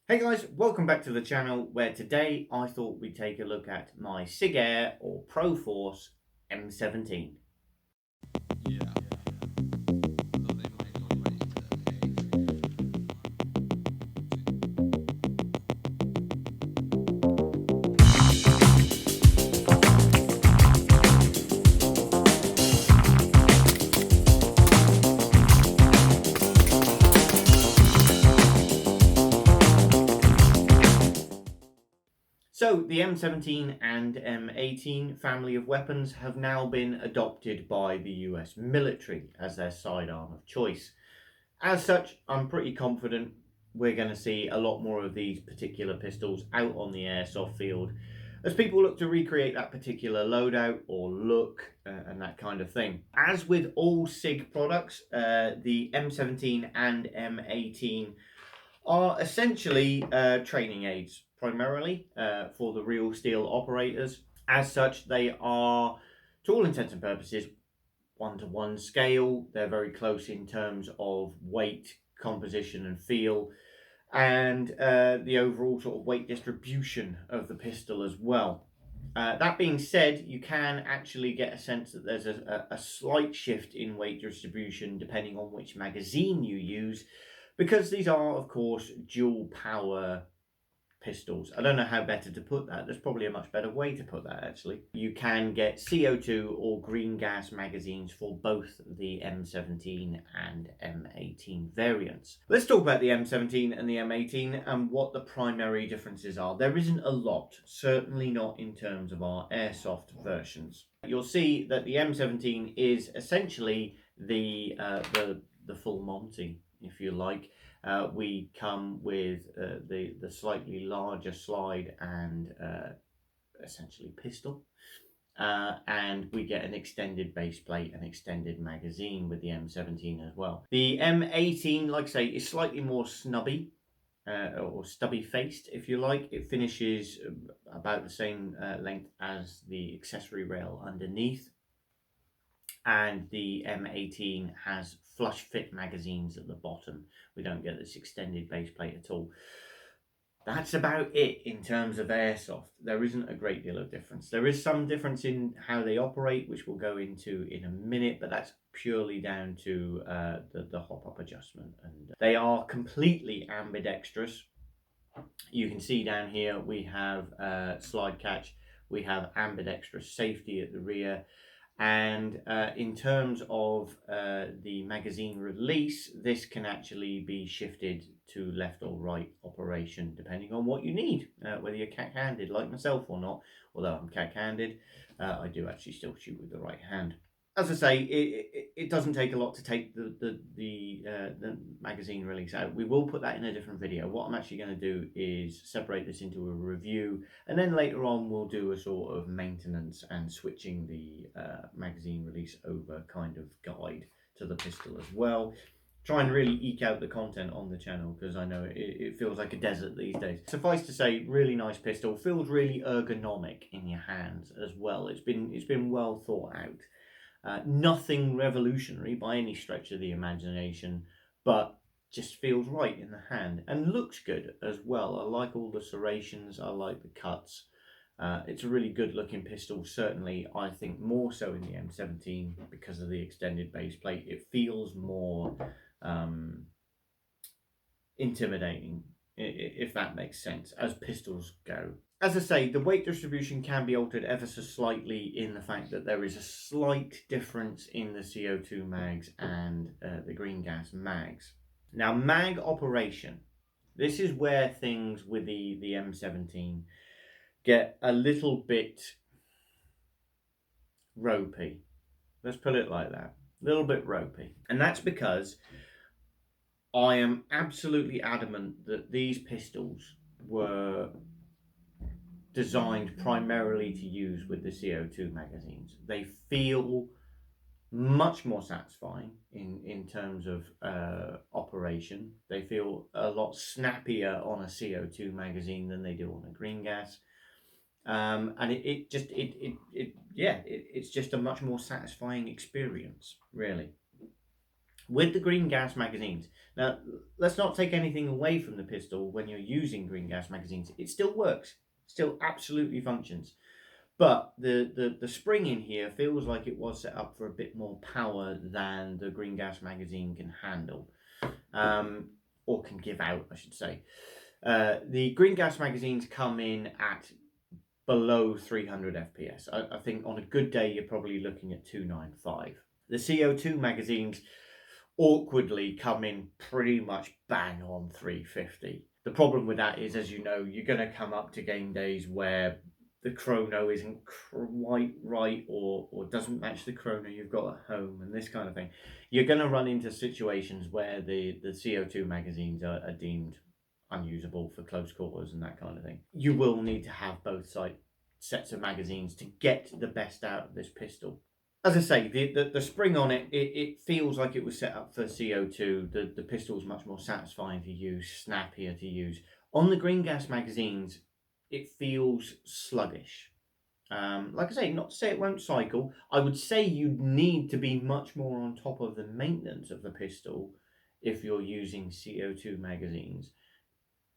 Hey guys, welcome back to the channel where today I thought we'd take a look at my SigAir or Proforce M17. Yeah. Though they might not rate So the M17 and M18 family of weapons have now been adopted by the US military as their sidearm of choice. As such, I'm pretty confident we're going to see a lot more of these particular pistols out on the airsoft field as people look to recreate that particular loadout or look and that kind of thing. As with all SIG products, the M17 and M18 are essentially training aids, primarily for the real steel operators. As such, they are, to all intents and purposes, one-to-one scale. They're very close in terms of weight, composition, and feel, and the overall sort of weight distribution of the pistol as well. That being said, you can actually get a sense that there's a slight shift in weight distribution depending on which magazine you use, because these are, of course, dual power pistols. I don't know how better to put that. There's probably a much better way to put that, actually. You can get CO2 or green gas magazines for both the M17 and M18 variants. Let's talk about the M17 and the M18 and what the primary differences are. There isn't a lot, certainly not in terms of our airsoft versions. You'll see that the M17 is essentially the full Monty, if you like. We come with the slightly larger slide and essentially pistol. And we get an extended base plate and extended magazine with the M17 as well. The M18, like I say, is slightly more snubby. Or stubby faced, if you like. It finishes about the same length as the accessory rail underneath, and the M18 has flush fit magazines at the bottom. We don't get this extended base plate at all. That's about it in terms of airsoft. There isn't a great deal of difference. There is some difference in how they operate, which we'll go into in a minute, but that's purely down to the hop-up adjustment. And they are completely ambidextrous. You can see down here we have slide catch, we have ambidextrous safety at the rear, and in terms of the magazine release, this can actually be shifted to left or right operation depending on what you need, whether you're cack-handed like myself or not. Although I'm cack-handed, I do actually still shoot with the right hand. As I say, it doesn't take a lot to take the magazine release out. We will put that in a different video. What I'm actually going to do is separate this into a review, and then later on we'll do a sort of maintenance and switching the magazine release over kind of guide to the pistol as well. Try and really eke out the content on the channel, because I know it feels like a desert these days. Suffice to say, really nice pistol. Feels really ergonomic in your hands as well. It's been well thought out. Nothing revolutionary by any stretch of the imagination, but just feels right in the hand and looks good as well. I like all the serrations, I like the cuts. It's a really good looking pistol, certainly I think more so in the M17 because of the extended base plate. It feels more intimidating, if that makes sense, as pistols go. As I say, the weight distribution can be altered ever so slightly in the fact that there is a slight difference in the CO2 mags and the green gas mags. Now, mag operation. This is where things with the M17 get a little bit ropey. Let's put it like that. A little bit ropey. And that's because I am absolutely adamant that these pistols were designed primarily to use with the CO2 magazines. They feel much more satisfying in terms of operation. They feel a lot snappier on a CO2 magazine than they do on a green gas. And it's just a much more satisfying experience, really. With the green gas magazines, now let's not take anything away from the pistol when you're using green gas magazines. It still works, still absolutely functions. But the spring in here feels like it was set up for a bit more power than the green gas magazine can handle, or can give out, I should say. The green gas magazines come in at below 300 FPS. I think on a good day you're probably looking at 295. The CO2 magazines awkwardly come in pretty much bang on 350. The problem with that is, as you know, you're going to come up to game days where the chrono isn't quite right, or doesn't match the chrono you've got at home, and this kind of thing. You're going to run into situations where the CO2 magazines are deemed unusable for close quarters and that kind of thing. You will need to have both sets of magazines to get the best out of this pistol. As I say, the spring on it feels like it was set up for CO2. The pistol's much more satisfying to use, snappier to use. On the green gas magazines, it feels sluggish. Like I say, not to say it won't cycle. I would say you'd need to be much more on top of the maintenance of the pistol if you're using CO2 magazines.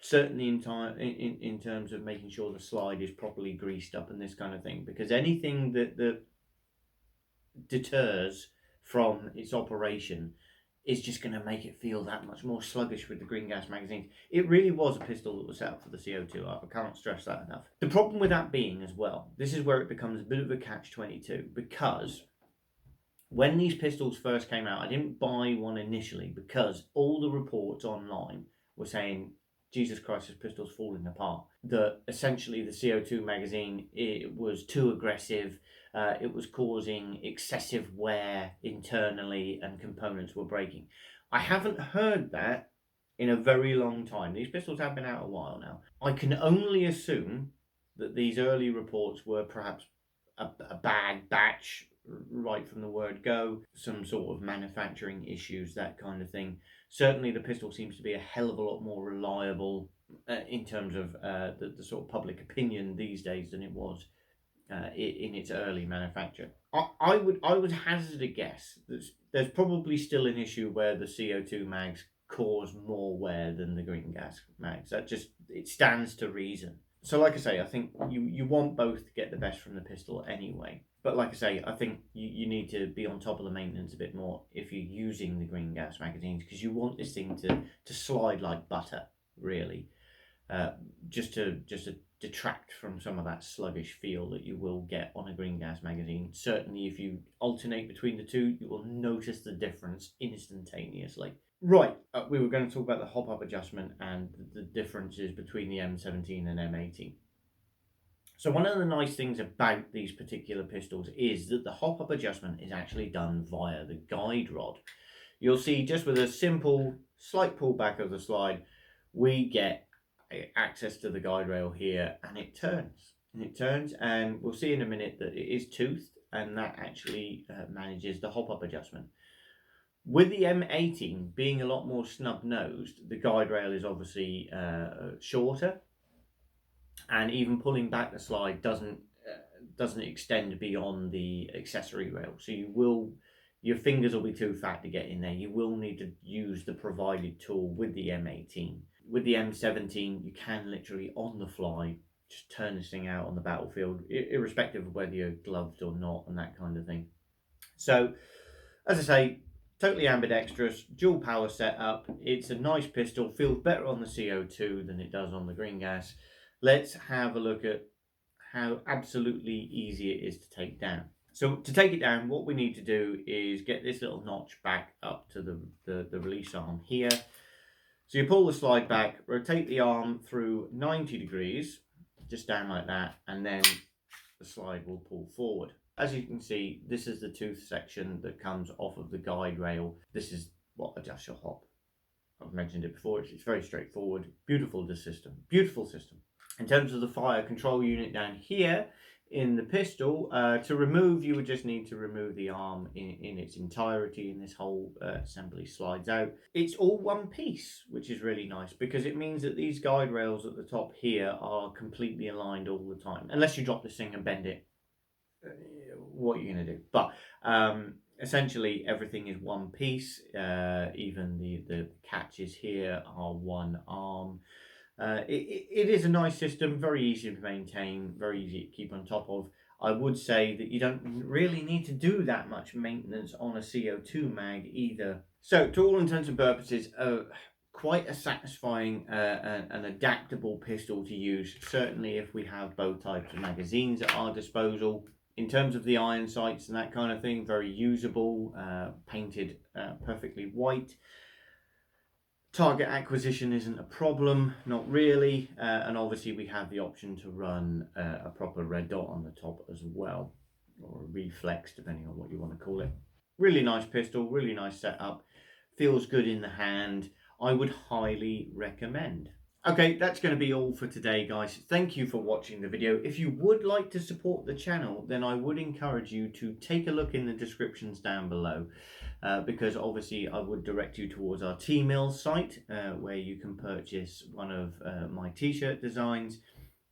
Certainly in terms of making sure the slide is properly greased up and this kind of thing. Because anything that deters from its operation is just going to make it feel that much more sluggish with the green gas magazines. It really was a pistol that was set up for the CO2. I can't stress that enough. The problem with that being as well, this is where it becomes a bit of a catch-22, because when these pistols first came out, I didn't buy one initially because all the reports online were saying, Jesus Christ, this pistol's falling apart. That essentially the CO2 magazine, it was too aggressive. It was causing excessive wear internally and components were breaking. I haven't heard that in a very long time. These pistols have been out a while now. I can only assume that these early reports were perhaps a bad batch right from the word go, some sort of manufacturing issues, that kind of thing. Certainly the pistol seems to be a hell of a lot more reliable in terms of the sort of public opinion these days than it was in its early manufacture. I would hazard a guess that there's probably still an issue where the CO2 mags cause more wear than the green gas mags. It stands to reason. So like I say, I think you want both to get the best from the pistol anyway. But like I say, I think you need to be on top of the maintenance a bit more if you're using the green gas magazines, because you want this thing to slide like butter, really. Just to detract from some of that sluggish feel that you will get on a green gas magazine. Certainly if you alternate between the two, you will notice the difference instantaneously. Right, we were going to talk about the hop-up adjustment and the differences between the M17 and M18. So one of the nice things about these particular pistols is that the hop-up adjustment is actually done via the guide rod. You'll see just with a simple slight pullback of the slide, we get access to the guide rail here, and it turns. And we'll see in a minute that it is toothed, and that actually manages the hop-up adjustment. With the M18 being a lot more snub-nosed, the guide rail is obviously shorter, and even pulling back the slide doesn't extend beyond the accessory rail. So your fingers will be too fat to get in there. You will need to use the provided tool with the M18. With the M17, you can literally on the fly just turn this thing out on the battlefield, irrespective of whether you're gloved or not and that kind of thing. So, as I say, totally ambidextrous, dual power setup. It's a nice pistol, feels better on the CO2 than it does on the green gas. Let's have a look at how absolutely easy it is to take down. So to take it down, what we need to do is get this little notch back up to the release arm here. So you pull the slide back, rotate the arm through 90 degrees, just down like that, and then the slide will pull forward. As you can see, this is the tooth section that comes off of the guide rail. This is what adjusts your hop. I've mentioned it before, it's very straightforward. Beautiful system. In terms of the fire control unit down here in the pistol, to remove, you would just need to remove the arm in its entirety, and this whole assembly slides out. It's all one piece, which is really nice, because it means that these guide rails at the top here are completely aligned all the time. Unless you drop this thing and bend it, what are you going to do? But Essentially, everything is one piece. Even the catches here are one arm. It is a nice system, very easy to maintain, very easy to keep on top of. I would say that you don't really need to do that much maintenance on a CO2 mag either. So, to all intents and purposes, quite a satisfying and adaptable pistol to use, certainly if we have both types of magazines at our disposal. In terms of the iron sights and that kind of thing, very usable, painted perfectly white. Target acquisition isn't a problem, not really, and obviously we have the option to run a proper red dot on the top as well, or a reflex, depending on what you want to call it. Really nice pistol, really nice setup, feels good in the hand. I would highly recommend. Okay, that's going to be all for today, guys. Thank you for watching the video. If you would like to support the channel, then I would encourage you to take a look in the descriptions down below, because obviously I would direct you towards our Teemill site, where you can purchase one of my t-shirt designs.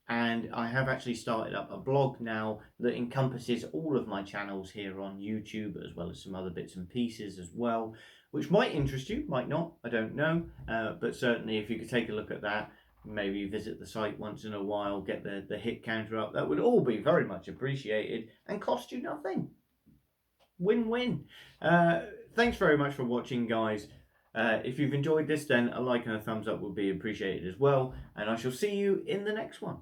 And I have actually started up a blog now that encompasses all of my channels here on YouTube, as well as some other bits and pieces as well, which might interest you, might not, I don't know. But certainly if you could take a look at that, maybe visit the site once in a while, get the hit counter up, that would all be very much appreciated and cost you nothing. Win-win. Thanks very much for watching, guys. If you've enjoyed this, then a like and a thumbs up would be appreciated as well. And I shall see you in the next one.